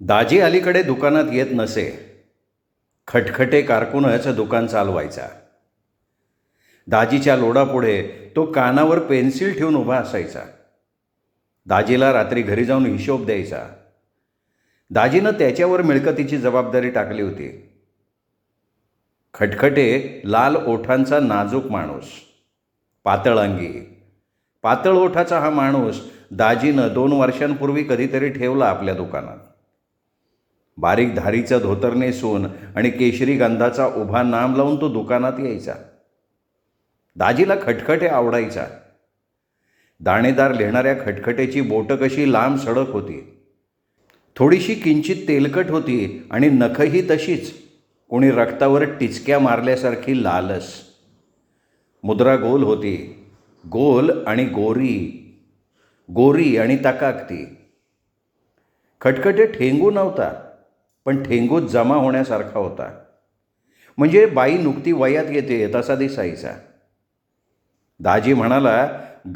दाजी अलीकडे दुकानात येत नसे. खटखटे कारकूनच दुकान चालवायचा. दाजीच्या लोडापुढे तो कानावर पेन्सिल ठेवून उभा असायचा. दाजीला रात्री घरी जाऊन हिशोब द्यायचा. दाजीनं त्याच्यावर मिळकतीची जबाबदारी टाकली होती. खटखटे लाल ओठांचा नाजूक माणूस, पातळ अंगी, पातळ ओठाचा हा माणूस दाजीनं 2 वर्षांपूर्वी कधीतरी ठेवला आपल्या दुकानात. बारीक धारीचं धोतर नेसून आणि केशरी गंधाचा उभा नाम लावून तो दुकानात यायचा. दाजीला खटखटे आवडायचा. दाणेदार लिहिणाऱ्या खटखटेची बोटं कशी लांब सडक होती, थोडीशी किंचित तेलकट होती आणि नखही तशीच, कोणी रक्तावर टिचक्या मारल्यासारखी लालस. मुद्रा गोल होती, गोल आणि गोरी, गोरी आणि तकाकती. खटखटे ठेंगू नव्हता, पण ठेंगूत जमा होण्यासारखा होता. म्हणजे बाई नुकती वयात येते तसा दिसायचा. दाजी म्हणाला,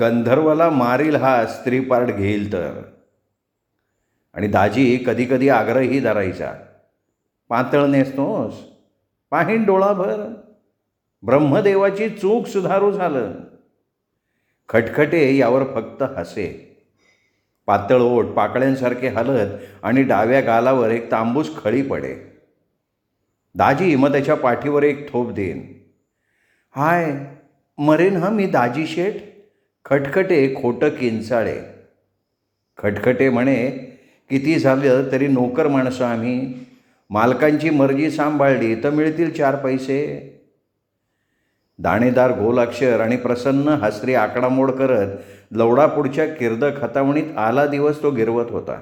गंधर्वाला मारील हा स्त्री पार्ट घेईल तर. आणि दाजी कधी कधी आग्रही धरायचा, पातळ नेसतोस, पाहीन डोळाभर, ब्रह्मदेवाची चूक सुधारू झालं. खटखटे यावर फक्त हसे. पातळ ओठ पाकळ्यांसारखे हलत आणि डाव्या गालावर एक तांबूस खळी पडे. दाजी मग त्याच्या पाठीवर एक थोप देईन. हाय, मरेन हा मी दाजी शेठ. खटखटे खोटं किंचाळे. खटखटे म्हणे, किती झालं तरी नोकर माणसं आम्ही, मालकांची मर्जी सांभाळली तर मिळतील 4 पैसे. दाणेदार गोल अक्षर आणि प्रसन्न हसरी आकडामोड करत लवडापुढच्या किर्द खतावणीत आला दिवस तो गिरवत होता.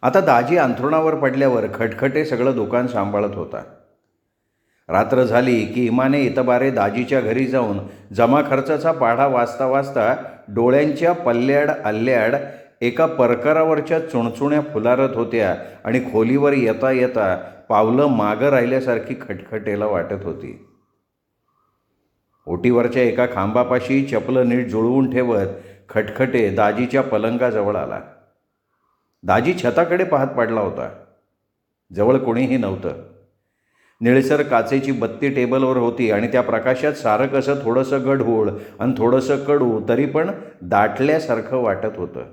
आता दाजी अंथरुणावर पडल्यावर खटखटे सगळं दुकान सांभाळत होता. रात्र झाली की इमाने इतबारे दाजीच्या घरी जाऊन जमा खर्चाचा पाढा वाचता वाचता डोळ्यांच्या पल्ल्याड आल्याड एका परकरावरच्या चुणचुण्या फुलारत होत्या आणि खोलीवर येता येता पावलं मागं राहिल्यासारखी खटखटेला वाटत होती. ओटीवरच्या एका खांबापाशी चपलं नीट जुळवून ठेवत खटखटे दाजीच्या पलंगाजवळ आला. दाजी छताकडे पाहत पडला होता. जवळ कोणीही नव्हतं. निळसर काचेची बत्ती टेबलवर होती आणि त्या प्रकाशात सारं कसं थोडंसं गढूळ आणि थोडंसं कडू, तरी पण दाटल्यासारखं वाटत होतं.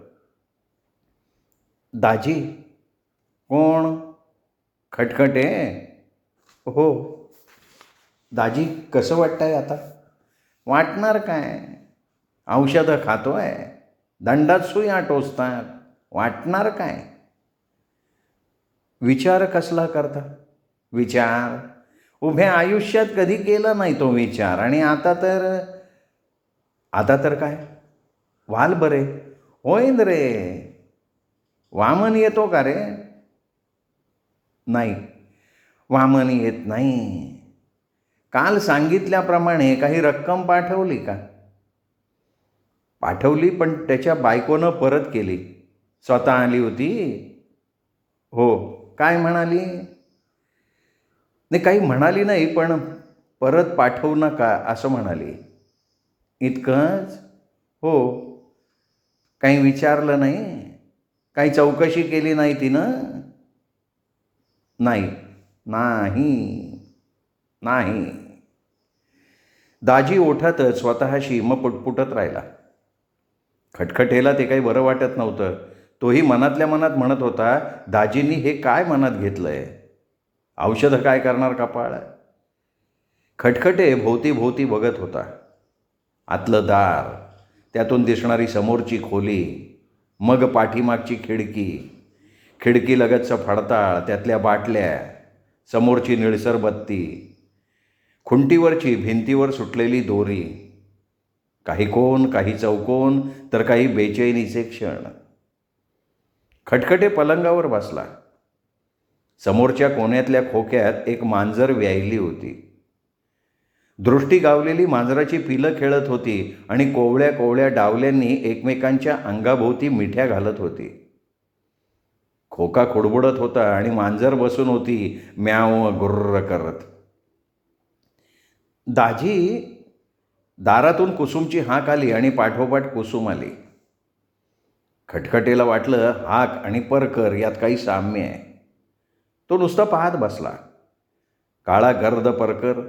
दाजी? कोण? खटखटे? हो. दाजी, कसं वाटतंय आता? वाटणार काय, औषधं खातोय, दंडात सुया टोचतात, वाटणार काय? विचार कसला करता? विचार? उभ्या आयुष्यात कधी केला नाही तो विचार. आणि आता तर काय? व्हाल बरे. होईन रे. वामन येतो का रे? नाही, वामन येत नाही. काल सांगितल्याप्रमाणे काही रक्कम पाठवली का? पाठवली, पण त्याच्या बायकोनं परत केली. स्वतः आली होती? हो. काय म्हणाली? नाही, काही म्हणाली नाही, पण परत पाठवू नका असं म्हणाली. इतकंच? हो. काही विचारलं नाही? काही चौकशी केली नाही तिनं? नाही, नाही, नाही. दाजी ओठातच स्वतःशी मग पुटपुटत राहिला. खटखटेला ते काही बरं वाटत नव्हतं. तोही मनातल्या मनात म्हणत होता, दाजींनी हे काय मनात घेतलंय? औषधं काय करणार कपाळ? खटखटे भोवती बघत होता. आतलं दार, त्यातून दिसणारी समोरची खोली, मग पाठीमागची खिडकी, खिडकीलगतचं फडताळ, त्यातल्या बाटल्या, समोरची निळसर बत्ती, खुंटीवरची भिंतीवर सुटलेली दोरी, काही कोण, काही चौकोन, तर काही बेचैनीचे क्षण. खटखटे पलंगावर बसला. समोरच्या कोण्यातल्या खोक्यात एक मांजर व्यायली होती. दृष्टी गावलेली मांजराची पिलं खेळत होती आणि कोवळ्या कोवळ्या डावल्यांनी एकमेकांच्या अंगाभोवती मिठ्या घालत होती. खोका खुडबुडत होता आणि मांजर बसून होती म्याव गुर्र करत. दाजी? दारातून कुसुमची हाक आली आणि पाठोपाठ कुसुम आली. खटखटेला वाटलं हाक आणि परकर यात काही साम्य आहे. तो नुसता पाहत बसला. काळा गर्द परकर,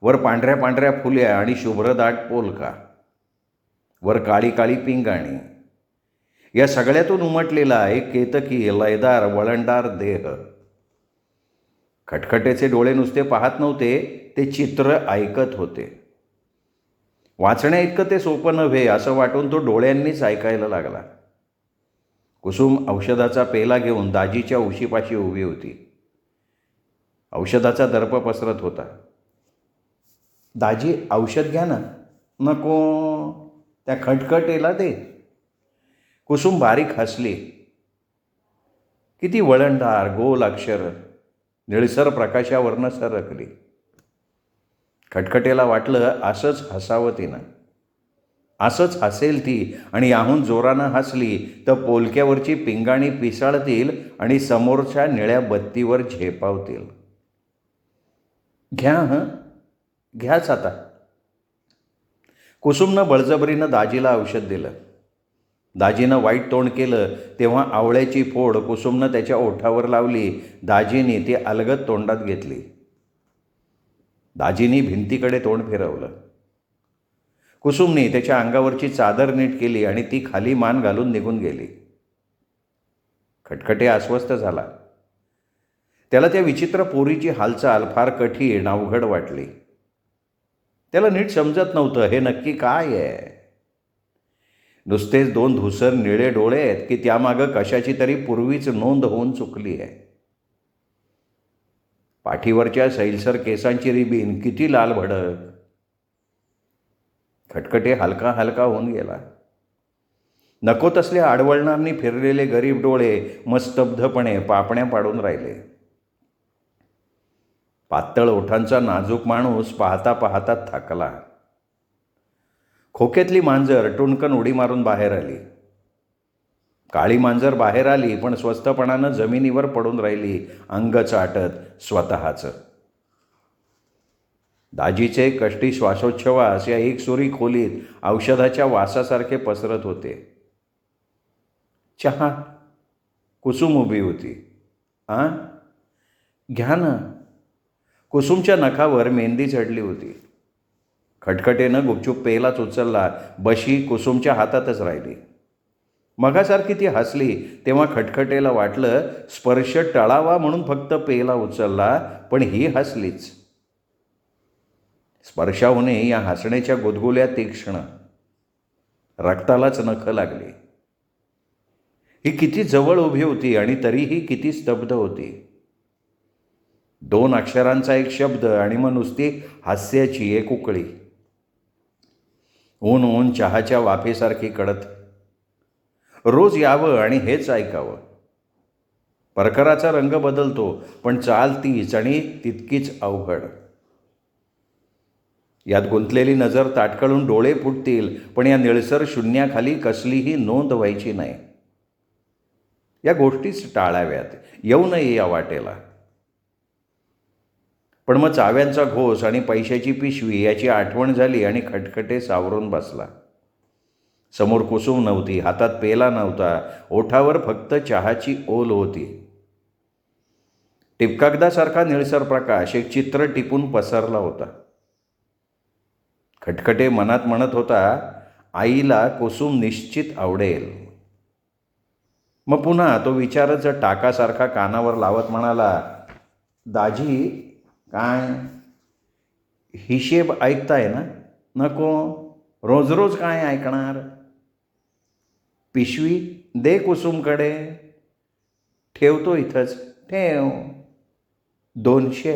वर पांढऱ्या पांढऱ्या फुल्या आणि शुभ्रदाट पोलका, वर काळी काळी पिंगाणी, या सगळ्यातून उमटलेला एक केतकी लयदार वळणदार देह. खटखटेचे डोळे नुसते पाहत नव्हते, ते चित्र ऐकत होते. वाचण्या इतकं ते सोपं नव्हे असं वाटून तो डोळ्यांनीच ऐकायला लागला. कुसुम औषधाचा पेला घेऊन दाजीच्या उशीपाशी उभी होती. औषधाचा दर्प पसरत होता. दाजी, औषध घ्या ना. नको, त्या खटखटेला दे. कुसुम बारीक हसली. किती वळणदार गोल अक्षर निळसर प्रकाशावरनं सरकली. खटखटेला वाटलं असंच हसावं तिनं. असंच हसेल ती आणि याहून जोरानं हसली तर पोलक्यावरची पिंगाणी पिसाळतील आणि समोरच्या निळ्या बत्तीवर झेपावतील. घ्या, घ्याच आता. कुसुमनं बळजबरीनं दाजीला औषध दिलं. दाजीनं वाईट तोंड केलं तेव्हा आवळ्याची फोड कुसुमनं त्याच्या ओठावर लावली. दाजीनी ती अलगद तोंडात घेतली. दाजीनी भिंतीकडे तोंड फिरवलं. कुसुमनी त्याच्या अंगावरची चादर नीट केली आणि ती खाली मान घालून निघून गेली. खटखटे अस्वस्थ झाला. त्याला त्या विचित्र पोरीची हालचाल फार कठीण अवघड वाटली. त्याला नीट समजत नव्हतं हे नक्की काय आहे. नुसतेच 2 धुसर निळे डोळे आहेत की त्यामागं कशाची तरी पूर्वीच नोंद होऊन चुकली आहे. पाठीवरच्या सैलसर केसांची रिबीन किती लाल भडक. खटखटे हलका हलका होऊन गेला. नको तसल्या आडवळणांनी फिरलेले गरीब डोळे मग स्तब्धपणे पापण्या पाडून राहिले. पातळ ओठांचा नाजूक माणूस पाहता पाहता थकला. खोक्यातली मांजर टुणकन उडी मारून बाहेर आली. काळी मांजर बाहेर आली पण स्वस्थपणानं जमिनीवर पडून राहिली, अंग चाटत स्वतःचं. दाजीचे कष्टी श्वासोच्छवास या एकसुरी खोलीत औषधाच्या वासासारखे पसरत होते. चहा. कुसुम उभी होती. घ्या ना. कुसुमच्या नखावर मेहंदी चढली होती. खटखटेनं गुपचूप पेलाच उचलला. बशी कुसुमच्या हातातच राहिली. मगासारखी ती हसली तेव्हा खटखटेला वाटलं स्पर्श टळावा म्हणून फक्त पेला उचलला, पण ही हसलीच. स्पर्शाहूनही या हसण्याच्या गुदगुल्या तीक्ष्ण. रक्तालाच नखं लागली. ही किती जवळ उभी होती आणि तरीही किती स्तब्ध होती. 2 अक्षरांचा एक शब्द आणि मग नुसती हास्याची एक उकळी. ऊन ऊन चहाच्या वाफेसारखी कडत. रोज यावं आणि हेच ऐकावं. परकराचा रंग बदलतो पण चाल तीच आणि तितकीच अवघड. यात गुंतलेली नजर ताटकळून डोळे फुटतील पण या निळसर शून्याखाली कसलीही नोंद व्हायची नाही. या गोष्टीच टाळाव्यात, येऊ नये या वाटेला. पण मग चाव्यांचा घोस आणि पैशाची पिशवी याची आठवण झाली आणि खटखटे सावरून बसला. समोर कुसुम नव्हती, हातात पेला नव्हता, ओठावर फक्त चहाची ओल होती. टिपकागदासारखा निळसर प्रकाश एक चित्र टिपून पसरला होता. खटखटे मनात म्हणत होता, आईला कुसुम निश्चित आवडेल. मग पुन्हा तो विचारच टाकासारखा कानावर लावत म्हणाला, दाजी, काय हिशेब ऐकताय ना? नको, रोज रोज काय ऐकणार? पिशवी दे कुसुमकडे. ठेवतो इथंच. ठेव. 200.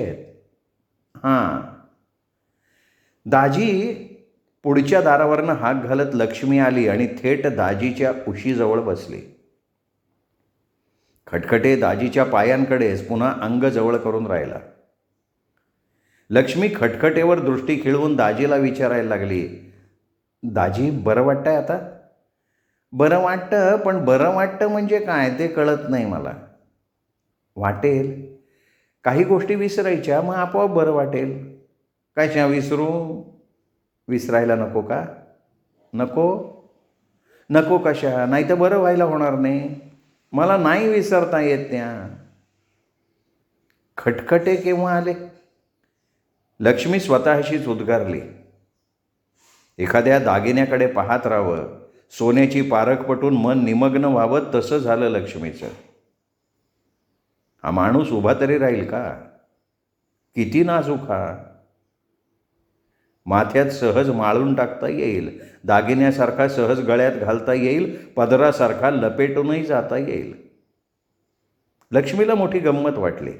दाजी. पुढच्या दारावरनं हाक घालत लक्ष्मी आली आणि थेट दाजीच्या उशीजवळ बसली. खटखटे दाजीच्या पायांकडेच पुन्हा अंग जवळ करून राहिला. लक्ष्मी खटखटेवर दृष्टी खिळवून दाजीला विचारायला लागली, दाजी, बरं वाटतंय आता? बरं वाटतं, पण बरं वाटतं म्हणजे काय ते कळत नाही मला. वाटेल. काही गोष्टी विसरायच्या, मग आपोआप बरं वाटेल. कशा विसरू? विसरायला नको का? नको. नको कशा, नाही तर बरं व्हायला होणार नाही, मला नाही विसरता येत त्या. खटखटे केव्हा आले? लक्ष्मी स्वतःशीच उद्गारली. एखाद्या दागिन्याकडे पाहत राहावं, सोन्याची पारख पटून मन निमग्न व्हावं, तसं झालं लक्ष्मीचं. हा माणूस उभा तरी राहील का? किती नाजूक हा. माथ्यात सहज माळून टाकता येईल, दागिन्यासारखा सहज गळ्यात घालता येईल, पदरासारखा लपेटूनही जाता येईल. लक्ष्मीला मोठी गंमत वाटली.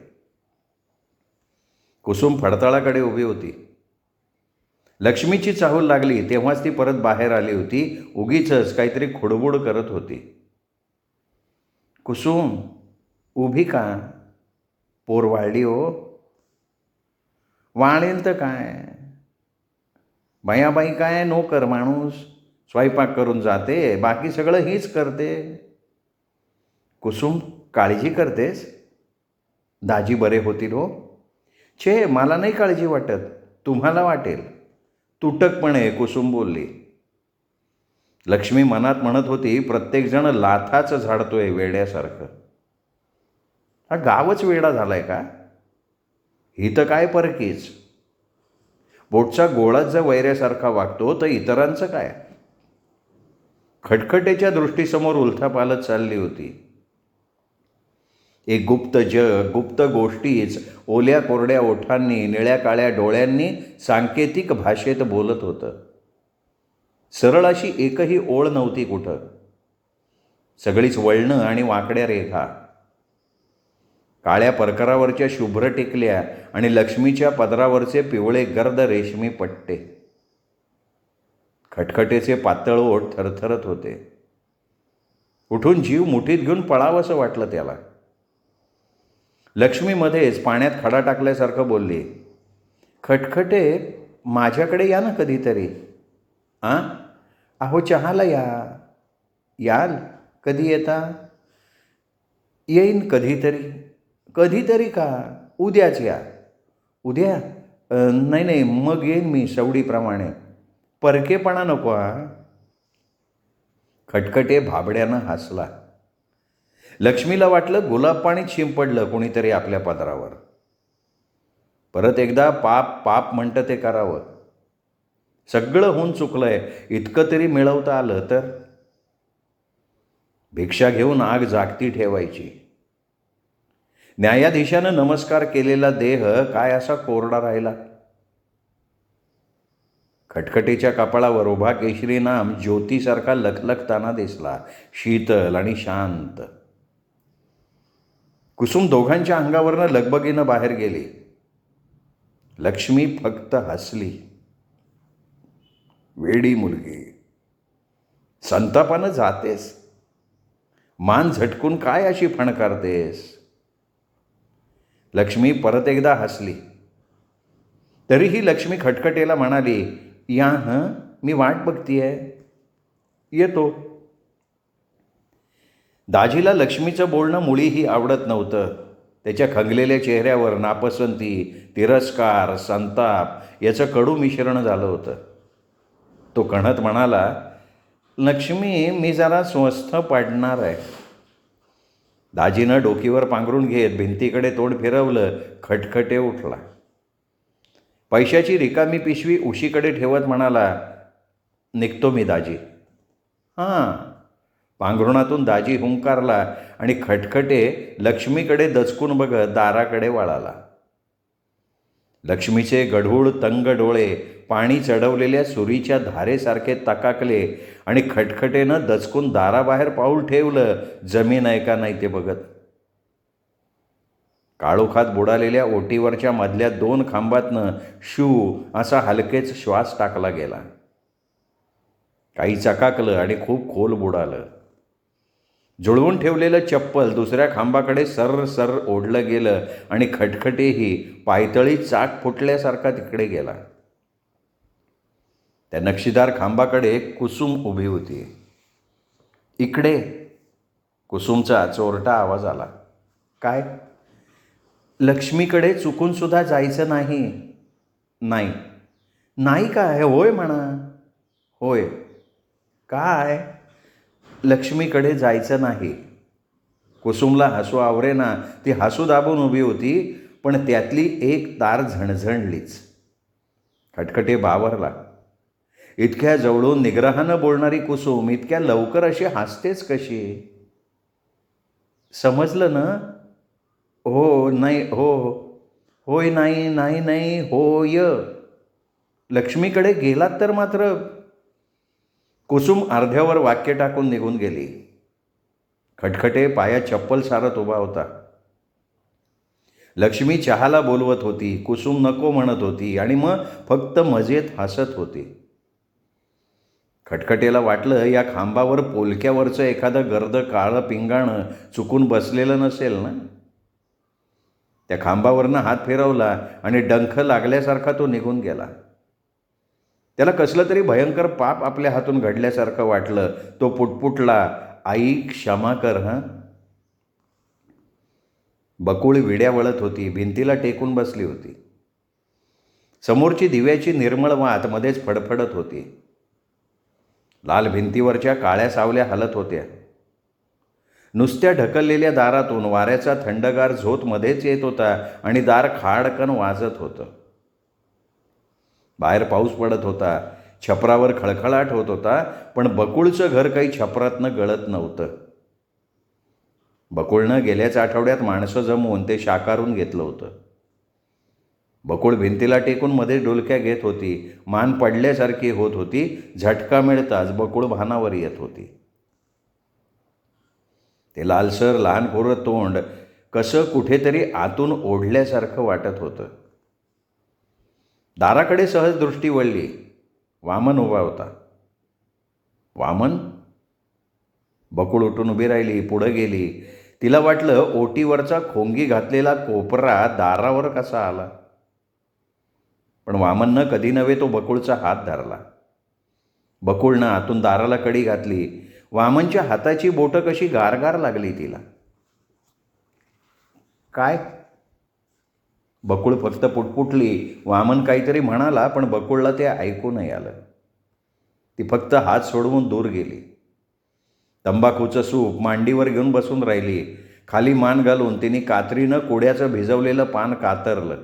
कुसुम फडताळाकडे उभी होती. लक्ष्मीची चाहूल लागली तेव्हाच ती परत बाहेर आली होती. उगीचच काहीतरी खुडबुड करत होती. कुसुम, उभी का? पोर वाढली हो. वाळेल तर काय, बायाबाई काय नोकर माणूस, स्वयंपाक करून जाते, बाकी सगळं हीच करते. कुसुम, काळजी करतेस? दाजी बरे होतील हो. छे, मला नाही काळजी वाटत, तुम्हाला वाटेल. तुटकपणे कुसुम बोलली. लक्ष्मी मनात म्हणत होती, प्रत्येकजण लाथाच झाडतोय वेड्यासारखं. हा गावच वेडा झालाय का? ही तर काय परकीच. बोटचा गोळाच जर वैऱ्यासारखा वागतो तर इतरांचं काय? खटखटेच्या दृष्टीसमोर उलथापालथ चालली होती. एक गुप्त जग, गुप्त गोष्टीच ओल्या कोरड्या ओठांनी, निळ्या काळ्या डोळ्यांनी सांकेतिक भाषेत बोलत होतं. सरळ अशी एकही ओळ नव्हती कुठं. सगळीच वळणं आणि वाकड्या रेखा. काळ्या परकरावरच्या शुभ्र टिकल्या आणि लक्ष्मीच्या पदरावरचे पिवळे गर्द रेशमी पट्टे. खटखटेचे पातळ ओठ थरथरत होते. उठून जीव मुठीत घेऊन पळावंसं वाटलं त्याला. लक्ष्मी मध्येच पाण्यात खडा टाकल्यासारखं बोलली, खटखटे, माझ्याकडे या ना कधीतरी. अहो चहाला या. याल? कधी येता? येईन कधीतरी. कधीतरी का? उद्याच या. उद्या? नाही नाही, मग येईन मी सवडीप्रमाणे. परकेपणा नको हा. खटखटे भाबड्यानं हसला. लक्ष्मीला वाटलं गुलाब पाणीत शिंपडलं कोणीतरी आपल्या पदरावर. परत एकदा पाप पाप म्हणतं ते करावं. सगळं होऊन चुकलंय, इतकं तरी मिळवता आलं तर. भिक्षा घेऊन आग जागती ठेवायची. न्यायाधीशानं नमस्कार केलेला देह काय असा कोरडा राहिला? खटखटेच्या कपाळावर उभा केशरी नाम ज्योतीसारखा लखलखताना दिसला, शीतल आणि शांत. कुसुम दोघांच्या अंगावरनं लगबगीनं बाहेर गेली. लक्ष्मी फक्त हसली. वेडी मुलगी, संतापानं जातेस, मान झटकून काय अशी फणकारतेस? लक्ष्मी परत एकदा हसली. तरीही लक्ष्मी खटखटेला म्हणाली, या मी वाट बघतीये, येतो. दाजीला लक्ष्मीचं बोलणं मुळीही आवडत नव्हतं. त्याच्या खंगलेल्या चेहऱ्यावर नापसंती, तिरस्कार, संताप याचं कडू मिश्रण झालं होतं. तो कणत म्हणाला, लक्ष्मी, मी जरा स्वस्थ पडणार आहे. दाजीनं डोकीवर पांघरून घेत भिंतीकडे तोंड फिरवलं. खटखटे उठला. पैशाची रिकामी पिशवी उशीकडे ठेवत म्हणाला, निघतो मी दाजी. हां. पांघरुणातून दाजी हुंकारला आणि खटखटे लक्ष्मीकडे दचकून बघत दाराकडे वळाला. लक्ष्मीचे गढूळ तंग डोळे पाणी चढवलेल्या सुरीच्या धारेसारखे तकाकले आणि खटखटेनं दचकून दाराबाहेर पाऊल ठेवलं, जमीन आहे का नाही ते बघत. काळोखात बुडालेल्या ओटीवरच्या मधल्या 2 खांबातनं शू असा हलकेच श्वास टाकला गेला. काही चकाकलं आणि खूप खोल बुडालं. जुळवून ठेवलेलं चप्पल दुसऱ्या खांबाकडे सर सर ओढलं गेलं आणि खटखटेही पायतळी चाक फुटल्यासारखा तिकडे गेला. त्या नक्षीदार खांबाकडे कुसुम उभी होती. इकडे. कुसुमचा चोरटा आवाज आला. काय? लक्ष्मीकडे चुकून सुद्धा जायचं नाही. नाही. नाही काय? होय म्हणा. होय. काय? लक्ष्मीकडे जायचं नाही. कुसुमला हसू आवरेना. ती हसू दाबून उभी होती, पण त्यातली एक तार झणझणलीच. खटखटे बावरला. इतक्या जवळून निग्रहानं बोलणारी कुसुम इतक्या लवकर अशी हसतेच कशी? समजलं ना? हो नाही हो. होय नाही नाही नाही होय. लक्ष्मीकडे गेलात तर मात्र. कुसुम अर्ध्यावर वाक्य टाकून निघून गेली. खटखटे पायात चप्पल सारत उभा होता. लक्ष्मी चहाला बोलवत होती, कुसुम नको म्हणत होती आणि मग फक्त मजेत हसत होती. खटखटेला वाटलं या खांबावर पोलक्यावरचं एखादं गर्द काळं पिंगाणं चुकून बसलेलं नसेल ना. त्या खांबावरनं हात फिरवला आणि डंख लागल्यासारखा तो निघून गेला. त्याला कसलं तरी भयंकर पाप आपल्या हातून घडल्यासारखं वाटलं. तो पुटपुटला, आई क्षमा कर हं. बकुळ विड्या वळत होती, भिंतीला टेकून बसली होती. समोरची दिव्याची निर्मळ वात मध्येच फडफडत होती. लाल भिंतीवरच्या काळ्या सावल्या हलत होत्या. नुसत्या ढकललेल्या दारातून वाऱ्याचा थंडगार झोत मध्येच येत होता आणि दार खाडकन वाजत होतं. बाहेर पाऊस पडत होता. छपरावर खळखळाट होत होता, पण बकुळचं घर काही छपरातनं गळत नव्हतं. बकुळनं गेल्याच आठवड्यात माणसं जमवून ते शाकारून घेतलं होतं. बकुळ भिंतीला टेकून मध्ये डुलक्या घेत होती. मान पडल्यासारखी होत होती. झटका मिळताच बकुळ भानावर येत होती. ते लालसर लहान कोरं तोंड कसं कुठेतरी आतून ओढल्यासारखं वाटत होतं. दाराकडे सहज दृष्टी वळली. वामन उभा होता. वामन? बकुळ उठून उभी राहिली, पुढं गेली. तिला वाटलं ओटीवरचा खोंगी घातलेला कोपरा दारावर कसा आला. पण वामननं कधी नव्हे तो बकुळचा हात धरला. बकुळनं आतून दाराला कडी घातली. वामनच्या हाताची बोटं कशी गारगार लागली तिला. काय? बकुळ फक्त पुटपुटली. वामन काहीतरी म्हणाला, पण बकुळला ते ऐकू नाही आलं. ती फक्त हात सोडवून दूर गेली. तंबाखूचं सूप मांडीवर घेऊन बसून राहिली. खाली मान घालून तिने कात्रीनं कोड्याचं भिजवलेलं पान कातरलं.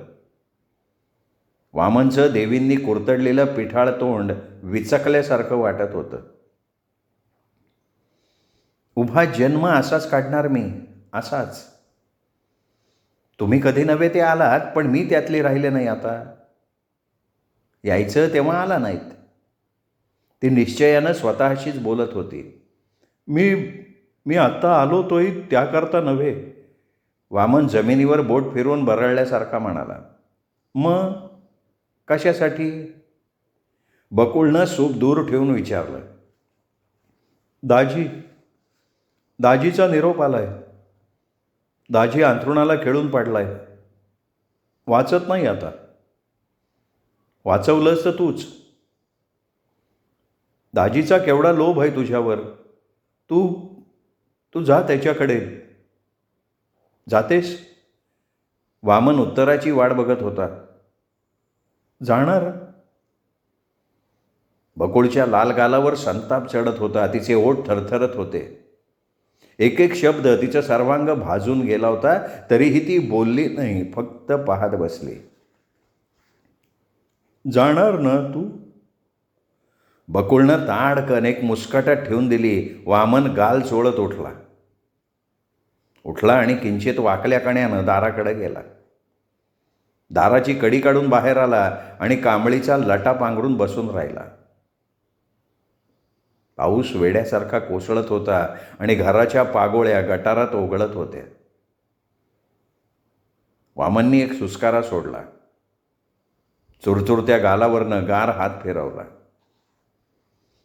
वामनचं देवींनी कुरतडलेलं पिठाळ तोंड विचकल्यासारखं वाटत होतं. उभा जन्म असाच काढणार मी, असाच. तुम्ही कधी नव्हे ते आलात, पण मी त्यातले राहिले नाही आता. यायचं तेव्हा आला नाहीत. ती निश्चयानं स्वतःशीच बोलत होती. मी आत्ता आलो तोही त्याकरता नव्हे. वामन जमिनीवर बोट फिरवून बरळल्यासारखा म्हणाला. मग कशासाठी? बकुळनं सूप दूर ठेवून विचारलं. दाजीचा निरोप आलाय. दाजी अंथरुणाला खेळून पडलाय. वाचत नाही आता. वाचवलंस तर तूच. दाजीचा केवढा लोभ आहे तुझ्यावर. तू जा त्याच्याकडे. जातेस? वामन उत्तराची वाट बघत होता. जाणार? बकुळच्या लाल गालावर संताप चढत होता. तिचे ओठ थरथरत होते. एक एक शब्द तिचा सर्वांग भाजून गेला होता. तरीही ती बोलली नाही, फक्त पाहत बसली. जाणार ना तू? बकुळनं ताडकन एक मुस्काटात ठेवून दिली. वामन गाल चोळत उठला आणि किंचित वाकल्या कण्यानं दाराकडे गेला. दाराची कडी काढून बाहेर आला आणि कांबळीचा लटा पांघरून बसून राहिला. पाऊस वेड्यासारखा कोसळत होता आणि घराच्या पागोळ्या गटारात ओघळत होत्या. वामननी एक सुस्कारा सोडला. चुरचुरत्या गालावरनं गार हात फिरवला.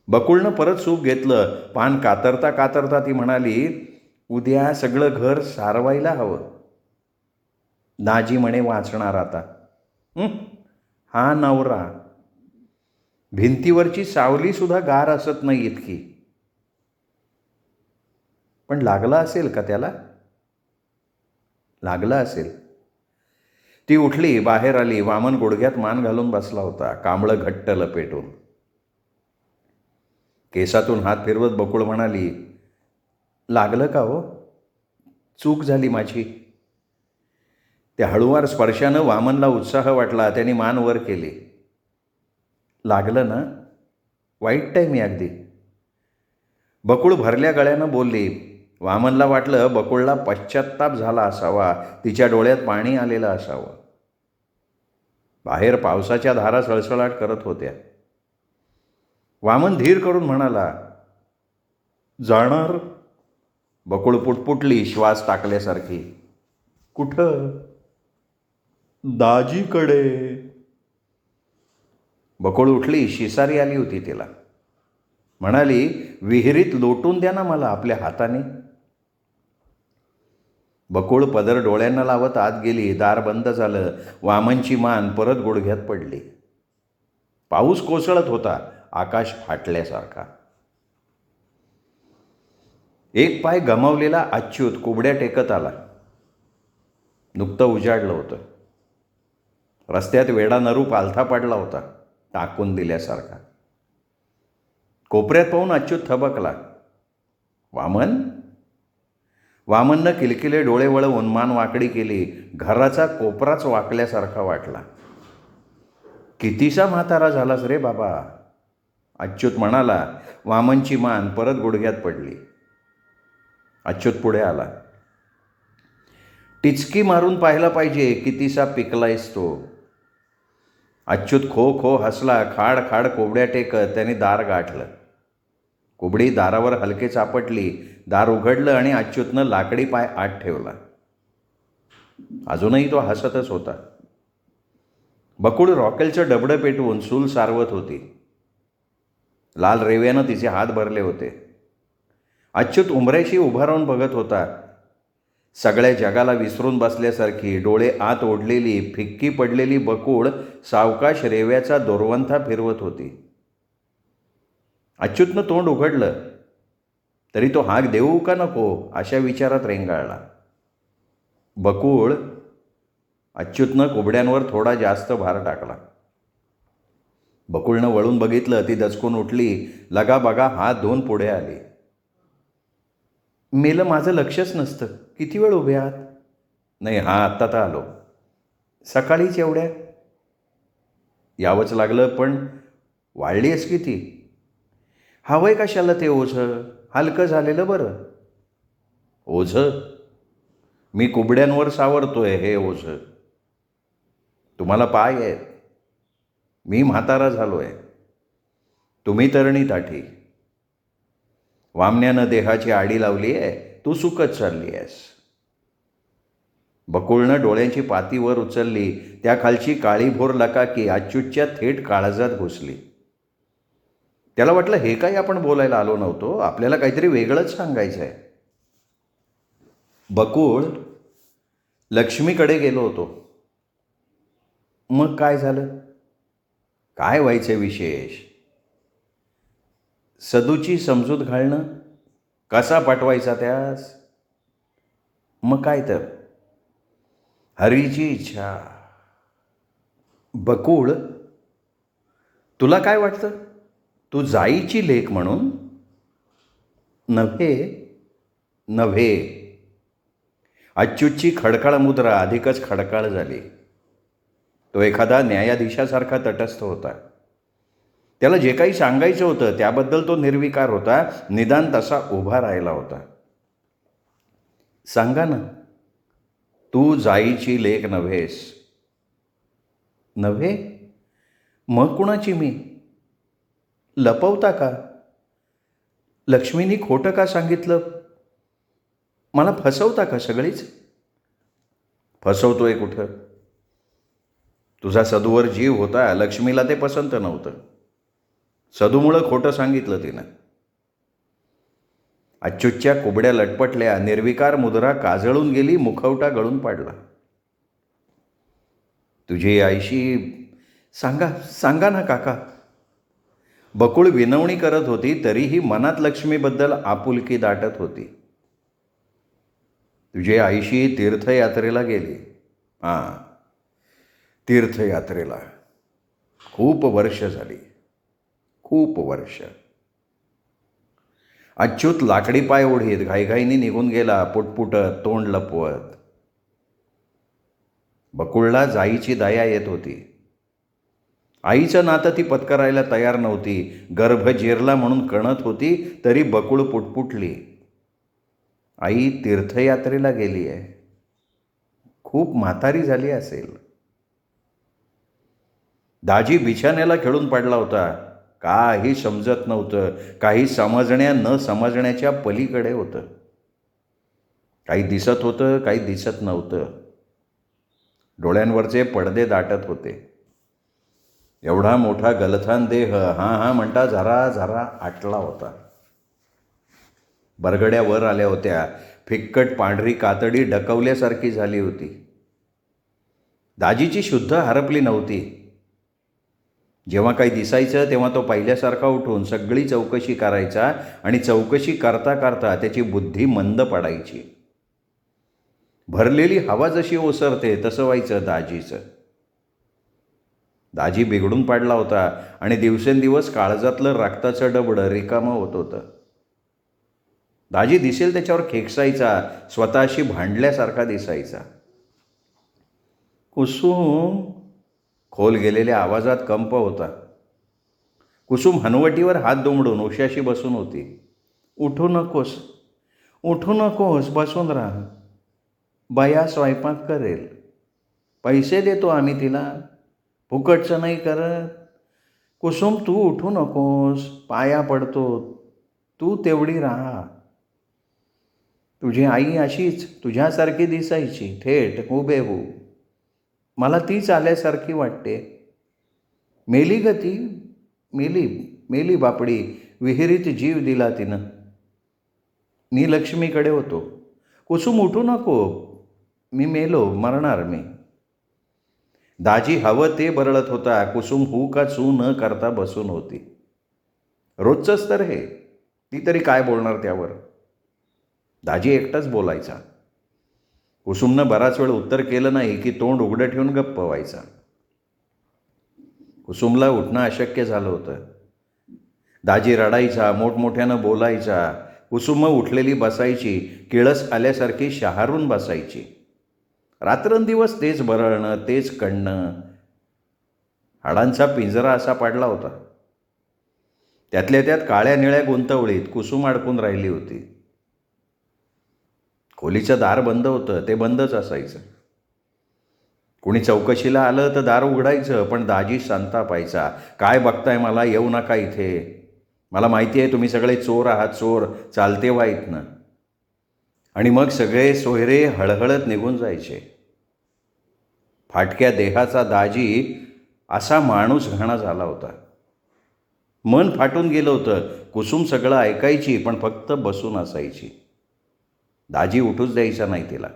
बकुळनं परत सूप घेतलं. पान कातरता कातरता ती म्हणाली, उद्या सगळं घर सारवायला हवं. दाजी म्हणे वाचणार आता. हा नवरा. भिंतीवरची सावलीसुद्धा गार असत नाही इतकी. पण लागला असेल का त्याला? लागला असेल. ती उठली, बाहेर आली. वामन गुडघ्यात मान घालून बसला होता, कांबळं घट्ट लपेटून. केसातून हात फिरवत बकुळ म्हणाली, लागलं का हो? चूक झाली माझी. त्या हळूवार स्पर्शानं वामनला उत्साह वाटला. त्याने मान वर केली. लागलं ना? वाईट आहे मी अगदी. बकुळ भरल्या गळ्यानं बोलली. वामनला वाटलं बकुळला पश्चात्ताप झाला असावा, तिच्या डोळ्यात पाणी आलेलं असावं. बाहेर पावसाच्या धारा सळसळाट करत होत्या. वामन धीर करून म्हणाला, जाणार? बकुळ पुटपुटली श्वास टाकल्यासारखी. कुठं? दाजीकडे. बकुळ उठली. शिसारी आली होती तिला. म्हणाली, विहिरीत लोटून द्या ना मला आपल्या हाताने. बकुळ पदर डोळ्यांना लावत आत गेली. दार बंद झालं. वामनची मान परत गुडघ्यात पडली. पाऊस कोसळत होता, आकाश फाटल्यासारखा. एक पाय गमावलेला अच्युत कुबड्या टेकत आला. नुकतं उजाडलं होतं. रस्त्यात वेडा नरू पालथा पडला होता, टाकून दिल्यासारखा. कोपऱ्यात पाहून अच्युत थबकला. वामन? वामननं किलकिले डोळे वळवून मान वाकडी केली. घराचा कोपराच वाकल्यासारखा वाटला. कितीसा म्हातारा झालास रे बाबा, अच्युत म्हणाला. वामनची मान परत गुडघ्यात पडली. अच्युत पुढे आला. टिचकी मारून पाहिला पाहिजे कितीसा पिकलायस तो. अच्युत खो खो हसला. खाड खाड कोबड्या टेकत त्याने दार गाठलं. कोबडी दारावर हलके चापटली. दार उघडलं आणि अच्युतनं लाकडी पाय आत ठेवला. अजूनही तो हसतच होता. बकुळ रॉकेलचं डबडं पेटवून सूल सारवत होती. लाल रेव्यानं तिचे हात भरले होते. अच्युत उंबऱ्याशी उभा राहून बघत होता. सगळ्या जगाला विसरून बसल्यासारखी, डोळे आत ओढलेली, फिक्की पडलेली बकुळ सावकाश रेव्याचा दोरवंथा फिरवत होती. अच्युतनं तोंड उघडलं तरी तो हाक देऊ का नको अशा विचारात रेंगाळला. बकुळ. अच्युतनं कोबड्यांवर थोडा जास्त भार टाकला. बकुळनं वळून बघितलं. ती दचकून उठली. लगाबगा हात धुवून पुढे आली. मेलं माझं लक्षच नसतं. किती वेळ उभे आहात? नाही, आत्ता तर आलो. सकाळीच एवढ्या? यावंच लागलं, पण वाढली आहेस किती? हवंय कशाला ते ओझं? हलकं झालेलं बरं. ओझं? मी कुबड्यांवर सावरतोय हे ओझं. तुम्हाला पाय आहेत. मी म्हातारा झालोय. तुम्ही तरणी ताठी. वामण्यानं देहाची आडी लावली आहे. तू सुकत चालली आहेस. बकुळनं डोळ्यांची पाती वर उचलली. त्याखालची काळीभोर लकाकी अच्युतच्या थेट काळजात घुसली. त्याला वाटलं, हे काही आपण बोलायला आलो नव्हतो. आपल्याला काहीतरी वेगळंच सांगायचं आहे. बकुळ, लक्ष्मीकडे गेलो होतो. मग काय झालं? काय व्हायचं विशेष? सदूची समजूत घालणं. कसा पाठवायचा त्यास? मग काय तर, हरीची इच्छा. बकुळ, तुला काय वाटतं? तू जाईची लेक म्हणून? नव्हे. नव्हे. अच्युतची खडकाळ मुद्रा अधिकच खडकाळ झाली. तो एखादा न्यायाधीशासारखा तटस्थ होता. त्याला जे काही सांगायचं होतं त्याबद्दल तो निर्विकार होता. निदान तसा उभा राहिला होता. सांगा ना, तू जाईची लेक नव्हेस. नव्हे? मग कुणाची मी? लपवता का? लक्ष्मीनी खोटं का सांगितलं? मला फसवता का सगळीच? फसवतोय कुठं? तुझा सदूवर जीव होता. लक्ष्मीला ते पसंत नव्हतं. सदूमुळं खोटं सांगितलं तिनं. अच्युतच्या कोबड्या लटपटल्या. निर्विकार मुद्रा काजळून गेली. मुखवटा गळून पाडला. तुझी आईशी सांगा ना काका. बकुळ विनवणी करत होती, तरीही मनात लक्ष्मीबद्दल आपुलकी दाटत होती. तुझी आईशी तीर्थयात्रेला गेली. हां, तीर्थयात्रेला. खूप वर्ष झाली. खूप वर्ष. अच्युत लाकडी पाय ओढीत घाईघाईने निघून गेला, पुटपुटत, तोंड लपवत. बकुळला जाईची दया येत होती. आईचं नातं ती पत्करायला तयार नव्हती. गर्भ जिरला म्हणून कणत होती, तरी बकुळ पुटपुटली. आई तीर्थयात्रेला गेली आहे. खूप म्हातारी झाली असेल. दाजी बिछाण्याला खेळून पडला होता. काही समजत नव्हतं. काही समजण्या न समजण्याच्या पलीकडे होतं. काही दिसत होतं, काही दिसत नव्हतं. डोळ्यांवरचे पडदे दाटत होते. एवढा मोठा गलथान देह हां हां म्हणता झरा झरा आटला होता. बरगड्या वर आल्या होत्या. फिक्कट पांढरी कातडी डकवल्यासारखी झाली होती. दाजीची शुद्ध हरपली नव्हती. जेव्हा काही दिसायचं तेव्हा तो पहिल्यासारखा उठून सगळी चौकशी करायचा आणि चौकशी करता करता त्याची बुद्धी मंद पडायची. भरलेली हवा जशी ओसरते तसं व्हायचं दाजीचं. दाजी बिघडून पडला होता आणि दिवसेंदिवस काळजातलं रक्ताचं डबडं रिकामं होत होतं. दाजी दिसेल त्याच्यावर खेकसायचा, स्वतःशी भांडल्यासारखा दिसायचा. कुसुम, खोल गेलेल्या आवाजात कंप होता. कुसुम हनवटीवर हात दुमडून उशाशी बसून होती. उठू नकोस, उठू नकोस, बसून राहा. बाया स्वयंपाक करेल. पैसे देतो आम्ही तिला, फुकटचं नाही करत. कुसुम तू उठू नकोस, पाया पडतो. तू तेवढी राहा. तुझी आई अशीच तुझ्यासारखी दिसायची, थेट हुबेहू. मला तीच आल्यासारखी वाटते. मेली ग ती, मेली मेली बापडी. विहिरीत जीव दिला तिनं. मी लक्ष्मीकडे होतो. कुसुम उठू नको, मी मेलो, मरणार मी. दाजी हवं ते बरळत होता. कुसुम हू का चू न करता बसून होती. रोजचंच तर हे. ती तरी काय बोलणार त्यावर. दाजी एकटाच बोलायचा. कुसुमनं बराच वेळ उत्तर केलं नाही की तोंड उघडं ठेवून गप्प व्हायचा. कुसुमला उठणं अशक्य झालं होतं. दाजी रडायचा, मोठमोठ्यानं बोलायचा. कुसुम उठलेली बसायची, किळस आल्यासारखी शहारून बसायची. रात्रंदिवस तेच बरळणं, तेच कणणं. हाडांचा पिंजरा असा पडला होता. त्यातल्या त्यात काळ्या निळ्या गुंतवळीत कुसुम अडकून राहिली होती. खोलीचं दार बंद होतं, ते बंदच असायचं. कुणी चौकशीला आलं तर दार उघडायचं, पण दाजी संतापायचा. काय बघताय मला, येऊ नका इथे. मला माहिती आहे तुम्ही सगळे चोर आहात, चोर. चालते व्हा इथनं. आणि मग सगळे सोयरे हळहळत निघून जायचे. फाटक्या देहाचा दाजी असा माणूस घाणा झाला होता. मन फाटून गेलं होतं. कुसुम सगळं ऐकायची, पण फक्त बसून असायची. दाजी उठूच द्यायचा नाही तिला.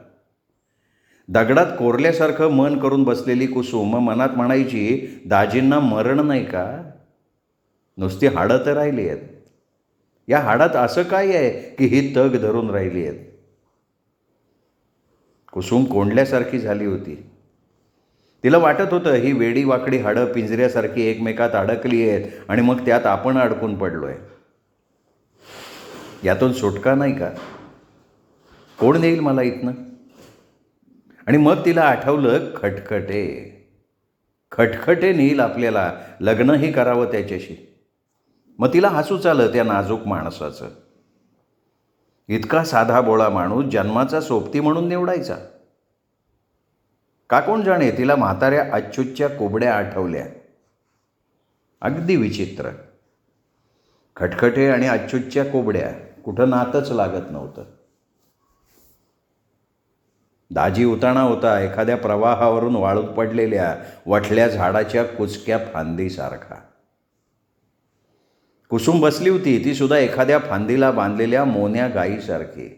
दगडात कोरल्यासारखं मन करून बसलेली कुसुम मनात म्हणायची, दाजींना मरण नाही का? नुसती हाडं तर राहिली आहेत. या हाडात असं काय आहे की ही तग धरून राहिली आहेत? कुसुम कोंडल्यासारखी झाली होती. तिला वाटत होतं ही वेडी वाकडी हाडं पिंजऱ्यासारखी एकमेकात अडकली आहेत आणि मग त्यात आपण अडकून पडलोय. यातून सुटका नाही का? कोण नेईल मला इथनं? आणि मग तिला आठवलं खटखटे. खटखटे नेईल आपल्याला, लग्नही करावं त्याच्याशी. मग तिला हसूच आलं त्या नाजूक माणसाचं. इतका साधा बोळा माणूस जन्माचा सोबती म्हणून निवडायचा. का कोण जाणे, तिला म्हाताऱ्या अच्युतच्या कोबड्या आठवल्या. अगदी विचित्र. खटखटे आणि अच्युतच्या कोबड्या, कुठं नातच लागत नव्हतं. दाजी उताणा होता, एखाद्या प्रवाहावरून वाळूत पडलेल्या वठल्या झाडाच्या कुचक्या फांदीसारखा. कुसुम बसली होती, ती सुद्धा एखाद्या फांदीला बांधलेल्या मोन्या गायीसारखी.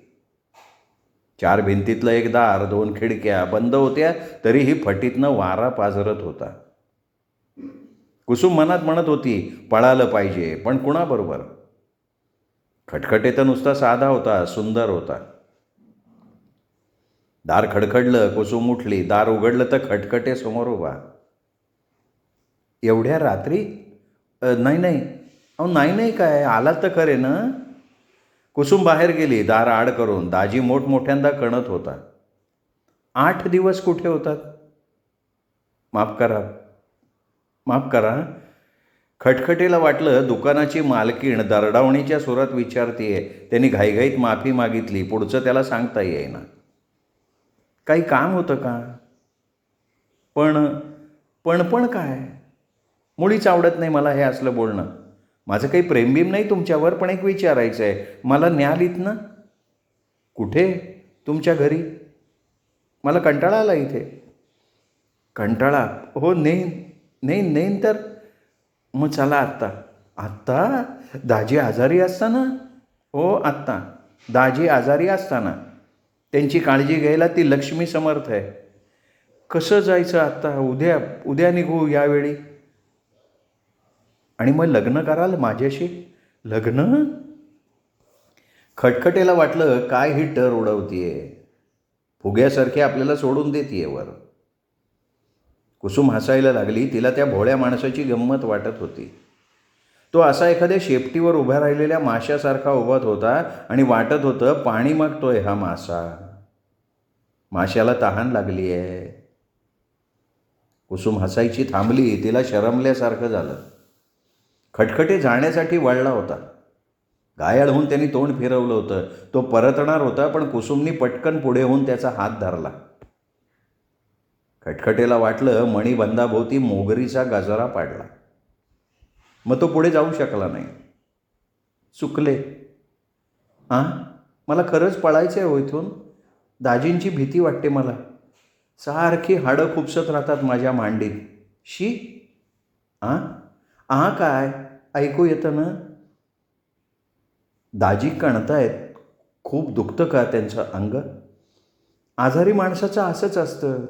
4 भिंतीतलं एक दार, 2 खिडक्या बंद होत्या, तरीही फटीतनं वारा पाझरत होता. कुसुम मनात म्हणत होती, पळालं पाहिजे, पण कुणाबरोबर? खटखटे तर नुसता साधा होता, सुंदर होता. दार खडखडलं, कुसुम उठली. दार उघडलं तर खटखटे समोर उभा. एवढ्या रात्री? नाही नाही, अहो नाही नाही, काय आलात तर खरे ना? कुसुम बाहेर गेली दार आड करून. दाजी मोठमोठ्यांदा कणत होता. 8 दिवस कुठे होतात? माफ करा, माफ करा. खटखटेला वाटलं दुकानाची मालकीण दरडावणीच्या सुरात विचारतीये. त्यांनी घाईघाईत माफी मागितली. पुढचं त्याला सांगता येईना. काही काम होतं का? पण काय? मुळीच आवडत नाही मला हे असलं बोलणं. माझं काही प्रेमबिम नाही तुमच्यावर, पण एक विचारायचं आहे. मला न्याल इथनं? कुठे? तुमच्या घरी. मला कंटाळा आला इथे. कंटाळा? हो, नेईन तर. मग चला आत्ता. आत्ता? दाजी आजारी असताना? हो, आत्ता. दाजी आजारी असताना. त्यांची काळजी घ्यायला ती लक्ष्मी समर्थ आहे. कसं जायचं आत्ता? उद्या निघू यावेळी. आणि मग लग्न कराल माझ्याशी? लग्न? खटखटेला वाटलं काय ही टर उडवतीये. फुग्यासारखी आपल्याला सोडून देतीये वर. कुसुम हसायला लागली. तिला त्या भोळ्या माणसाची गंमत वाटत होती. तो असा एखाद्या शेपटीवर उभ्या राहिलेल्या माशासारखा उभात होता आणि वाटत होतं पाणी मागतोय हा मासा. माशाला तहान लागली आहे. कुसुम हसायची थांबली. तिला शरमल्यासारखं झालं. खटखटे जाण्यासाठी वळला होता. घायाळ होऊन त्यांनी तोंड फिरवलं होतं. तो परतणार होता, पण कुसुमनी पटकन पुढे होऊन त्याचा हात धरला. खटखटेला वाटलं मणिबंधाभोवती मोगरीचा गजरा पाडला. मग तो पुढे जाऊ शकला नाही. चुकले. मला खरंच पळायचं आहे हो इथून. दाजींची भीती वाटते मला. सारखी हाडं खुपसत राहतात माझ्या मांडीत. शी. काय ऐकू येतं ना? दाजी कणतायत. खूप दुखतं का त्यांचं अंग? आजारी माणसाचं असंच असतं.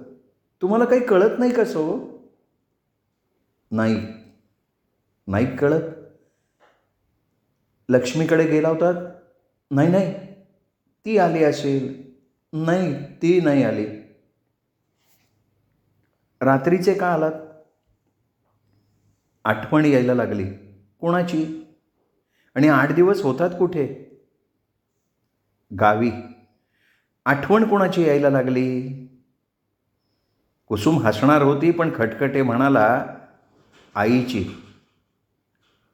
तुम्हाला काही कळत नाही कसं हो? नाही कळत. लक्ष्मीकडे गेला होतात? नाही. ती आली असेल. नाही, ती नाही आली. रात्रीचे का आलात? आठवण यायला लागली. कोणाची? आणि 8 दिवस होतात कुठे? गावी. आठवण कोणाची यायला लागली? कुसुम हसणार होती, पण खटखटे म्हणाला, आईची.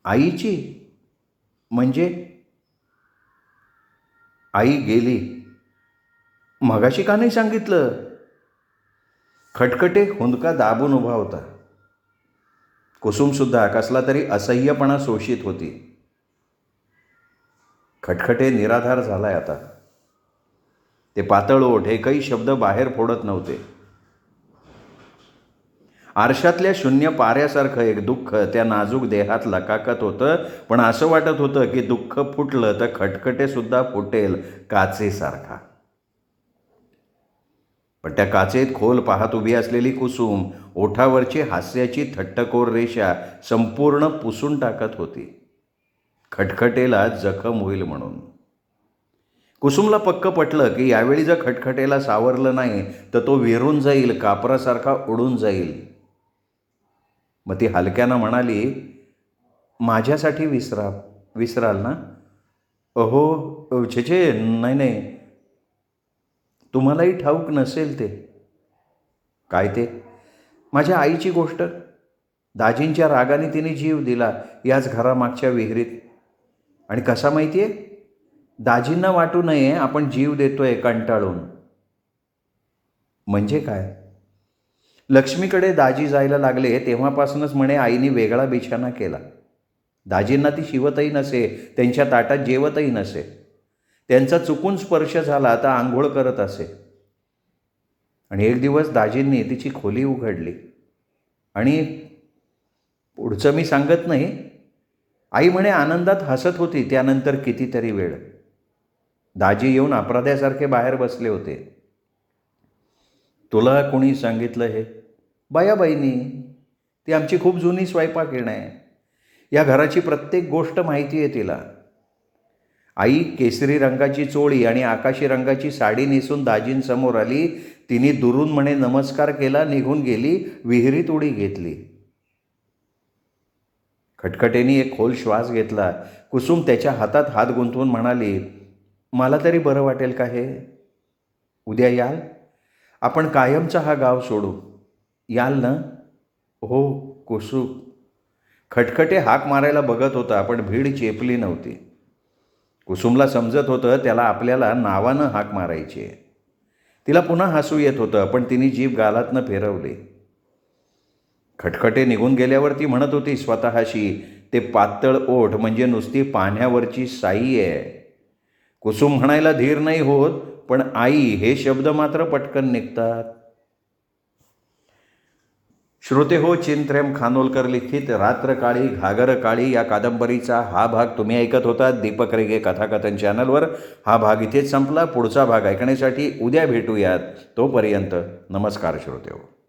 आईची? म्हणजे? आई गेली. मगाशी का नाही सांगितलं? खटखटे हुंदका दाबून उभा होता. कुसुमसुद्धा कसला तरी असह्यपणा शोषित होती. खटखटे निराधार झालाय आता. ते पातळ ओठ एकही शब्द बाहेर फोडत नव्हते. आरशातल्या शून्य पाऱ्यासारखं एक दुःख त्या नाजूक देहात लकाकत होतं. पण असं वाटत होतं की दुःख फुटलं तर खटखटेसुद्धा फुटेल काचेसारखा. पण त्या काचेत खोल पाहत उभी असलेली कुसुम ओठावरची हास्याची थट्टकोर रेषा संपूर्ण पुसून टाकत होती. खटखटेला जखम होईल म्हणून. कुसुमला पक्क पटलं की यावेळी जर खटखटेला सावरलं नाही तर तो विरून जाईल, कापरासारखा उडून जाईल. मग ती हलक्यानं म्हणाली, माझ्यासाठी विसराल ना? अहो छे, नाही. तुम्हालाही ठाऊक नसेल ते. काय ते? माझ्या आईची गोष्ट. दाजींच्या रागाने तिने जीव दिला याच घरामागच्या विहिरीत. आणि कसा माहिती आहे? दाजींना वाटू नये आपण जीव देतोय कंटाळून. म्हणजे काय? लक्ष्मीकडे दाजी जायला लागले तेव्हापासूनच म्हणे आईने वेगळा बिछाना केला. दाजींना ती शिवतही नसे, त्यांच्या ताटात जेवतही नसे. त्यांचा चुकून स्पर्श झाला तर आंघोळ करत असे. आणि एक दिवस दाजींनी तिची खोली उघडली. आणि पुढचं मी सांगत नाही. आई म्हणे आनंदात हसत होती त्यानंतर कितीतरी वेळ. दाजी येऊन अपराध्यासारखे बाहेर बसले होते. तुला कोणी सांगितलं हे? बायाबाईंनी. ती आमची खूप जुनी स्वयंपाकीण आहे. या घराची प्रत्येक गोष्ट माहिती आहे तिला. आई केसरी रंगाची चोळी आणि आकाशी रंगाची साडी नेसून दाजींसमोर आली. तिने दुरून म्हणे नमस्कार केला, निघून गेली. विहिरीत उडी घेतली. खटखटेनी एक खोल श्वास घेतला. कुसुम त्याच्या हातात हात गुंतवून म्हणाली, मला तरी बरं वाटेल का हे? उद्या याल? आपण कायमचा हा गाव सोडू. याल ना? हो कुसू. खटखटे हाक मारायला बघत होता, पण भीड चेपली नव्हती. कुसुमला समजत होतं त्याला आपल्याला नावानं हाक मारायची आहे. तिला पुन्हा हसू येत होतं, पण तिने जीभ गालातनं फिरवली. खटखटे निघून गेल्यावर ती म्हणत होती स्वतःशी, ते पातळ ओठ म्हणजे नुसती पाण्यावरची साई आहे. कुसुम म्हणायला धीर नाही होत, पण आई हे शब्द मात्र पटकन निघतात. श्रोते हो, चिंत्र्यम खानोलकर लिखित रात्र काळी घागर काळी या कादंबरीचा हा भाग तुम्ही ऐकत होतात दीपक रेगे कथाकथन चॅनलवर. हा भाग इथेच संपला. पुढचा भाग ऐकण्यासाठी उद्या भेटूयात. तोपर्यंत नमस्कार श्रोते हो.